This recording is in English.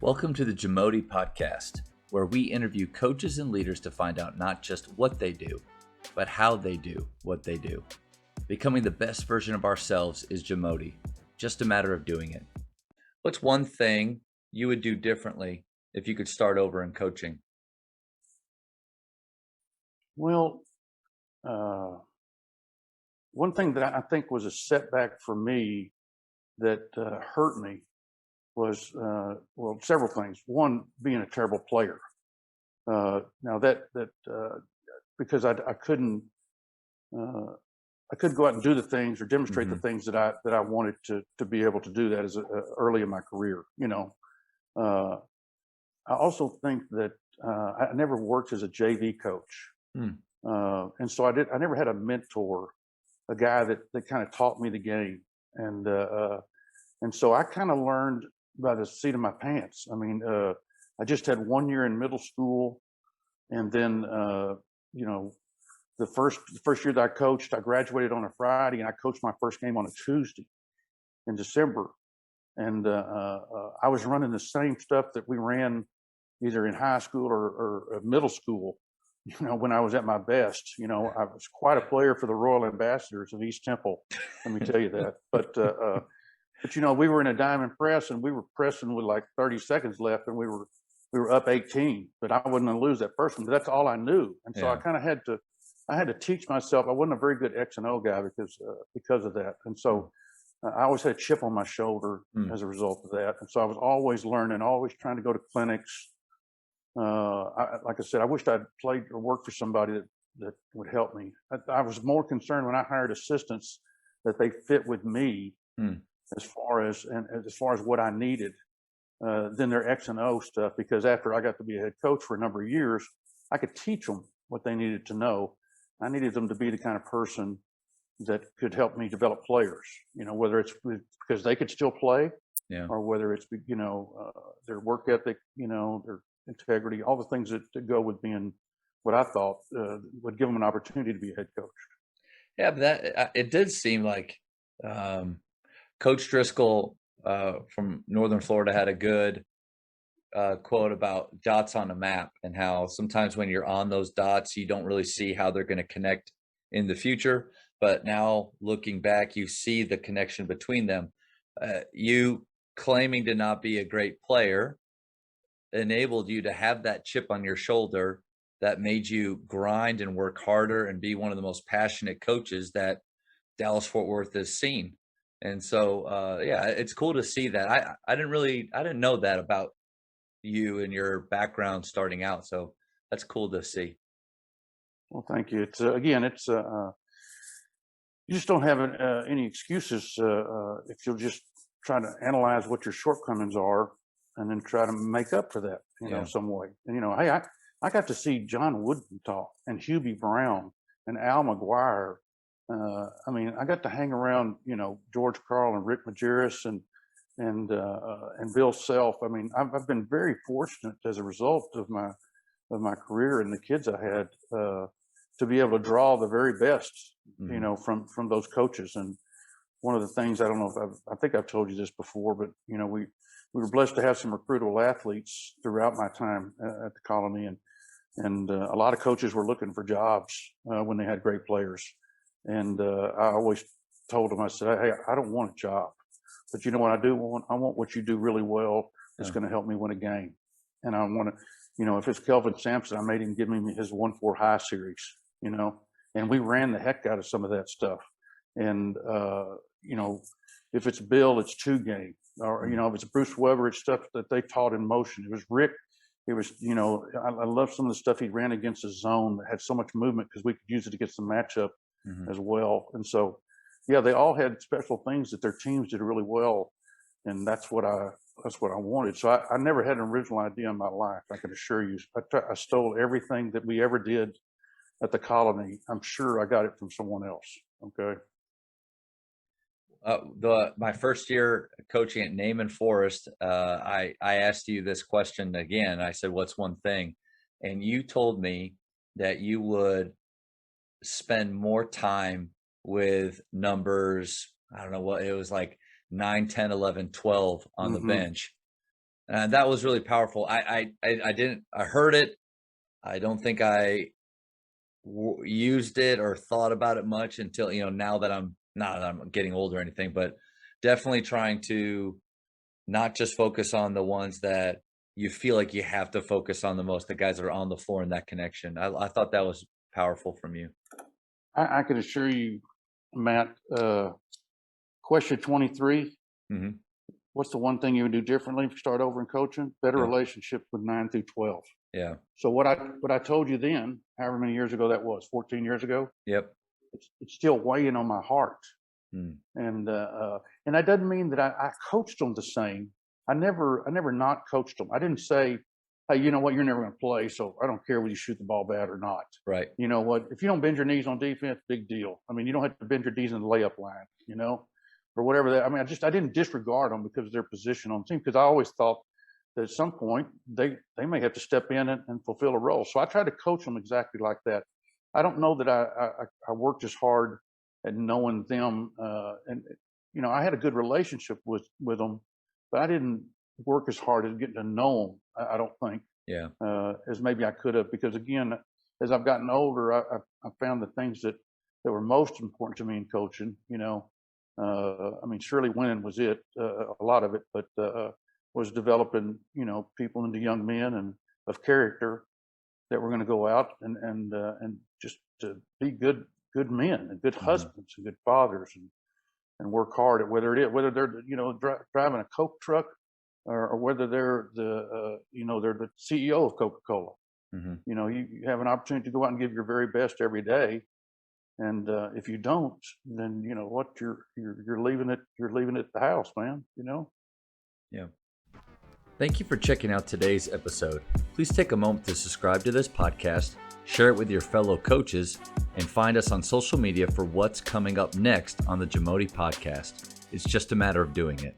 Welcome to the Jamodi podcast, where we interview coaches and leaders to find out not just what they do, but how they do what they do. Becoming the best version of ourselves is Jamodi, just a matter of doing it. What's one thing you would do differently if you could start over in coaching? Well, one thing that I think was a setback for me that hurt me was, several things. One, being a terrible player. Now because I couldn't go out and do the things or demonstrate the things that I wanted to be able to do that as early in my career. I also think that I never worked as a JV coach. And so I never had a mentor, a guy that kind of taught me the game. And so I kind of learned by the seat of my pants. I mean, I just had 1 year in middle school. And then, the first year that I coached, I graduated on a Friday and I coached my first game on a Tuesday in December. And I was running the same stuff that we ran either in high school or middle school. When I was at my best, I was quite a player for the Royal Ambassadors of East Temple. Let me tell you that. But we were in a diamond press and we were pressing with like 30 seconds left, and we were up 18. But I wasn't going to lose that first one. But that's all I knew, and so I kind of had to teach myself. I wasn't a very good X and O guy because of that, and so I always had a chip on my shoulder as a result of that. And so I was always learning, always trying to go to clinics. Like I said, I wished I'd played or worked for somebody that would help me. I was more concerned when I hired assistants that they fit with me as far as what I needed than their X and O stuff. Because after I got to be a head coach for a number of years, I could teach them what they needed to know. I needed them to be the kind of person that could help me develop players. Whether it's because they could still play, or whether it's their work ethic, their integrity, all the things that go with being what I thought would give them an opportunity to be a head coach. Yeah, but that it did seem like Coach Driscoll from Northern Florida had a good quote about dots on a map, and how sometimes when you're on those dots, you don't really see how they're going to connect in the future. But now looking back, you see the connection between them. You claiming to not be a great player enabled you to have that chip on your shoulder that made you grind and work harder and be one of the most passionate coaches that Dallas Fort Worth has seen. And so, yeah, it's cool to see that. I didn't know that about you and your background starting out. So that's cool to see. Well, thank you. It's you just don't have any excuses if you'll just try to analyze what your shortcomings are and then try to make up for that, some way. And hey, I got to see John Wooden talk and Hubie Brown and Al McGuire. I got to hang around, George Carl and Rick Majerus and Bill Self. I've been very fortunate as a result of my career and the kids I had to be able to draw the very best, from those coaches. And one of the things, I don't know if I think I've told you this before, but we were blessed to have some recruitable athletes throughout my time at the Colony, and a lot of coaches were looking for jobs when they had great players. And I always told them, I said, hey, I don't want a job, but you know what I do want? I want what you do really well that's going to help me win a game. And I want to, if it's Kelvin Sampson, I made him give me his 1-4 high series, and we ran the heck out of some of that stuff. And, if it's Bill, it's 2 game, or, if it's Bruce Weber, it's stuff that they taught in motion. It was Rick. It was, I love some of the stuff he ran against the zone that had so much movement because we could use it against the matchup as well. And so, yeah, they all had special things that their teams did really well. And that's what I wanted. So I never had an original idea in my life. I can assure you, I stole everything that we ever did at the Colony. I'm sure I got it from someone else. Okay. My first year coaching at Naaman Forest, I asked you this question again. I said, "What's one thing?" And you told me that you would spend more time with numbers. I don't know what it was, like 9, 10, 11, 12 on the bench. And that was really powerful. I heard it. I don't think I used it or thought about it much until, now that I'm not that I'm getting older or anything, but definitely trying to not just focus on the ones that you feel like you have to focus on the most, the guys that are on the floor in that connection. I thought that was powerful from you. I can assure you, Matt, question 23, Hmm. what's the one thing you would do differently if you start over in coaching? Better Yeah. relationship with 9 through 12. Yeah. So what I told you then, however many years ago that was, 14 years ago, Yep. it's still weighing on my heart. Mm. And that doesn't mean that I coached them the same. I never not coached them. I didn't say, hey, you know what, you're never going to play, so I don't care whether you shoot the ball bad or not. Right. You know what, if you don't bend your knees on defense, big deal. I mean, you don't have to bend your knees in the layup line, or whatever that. I mean, I didn't disregard them because of their position on the team, because I always thought that at some point they may have to step in and fulfill a role. So I tried to coach them exactly like that. I don't know that I worked as hard at knowing them, and I had a good relationship with them, but I didn't work as hard as getting to know them. I don't think, Yeah. as maybe I could have, because again, as I've gotten older, I found the things that were most important to me in coaching. I mean, surely winning was it, a lot of it, but was developing, people into young men and of character that were going to go out and just to be good men and good Hmm. husbands and good fathers, and work hard at whether they're driving a Coke truck, or whether they're they're the CEO of Coca-Cola. Hmm. You have an opportunity to go out and give your very best every day, and if you don't, then what, you're leaving it at the house, man. Yeah. Thank you for checking out today's episode. Please take a moment to subscribe to this podcast, share it with your fellow coaches, and find us on social media for what's coming up next on the Jamodi podcast. It's just a matter of doing it.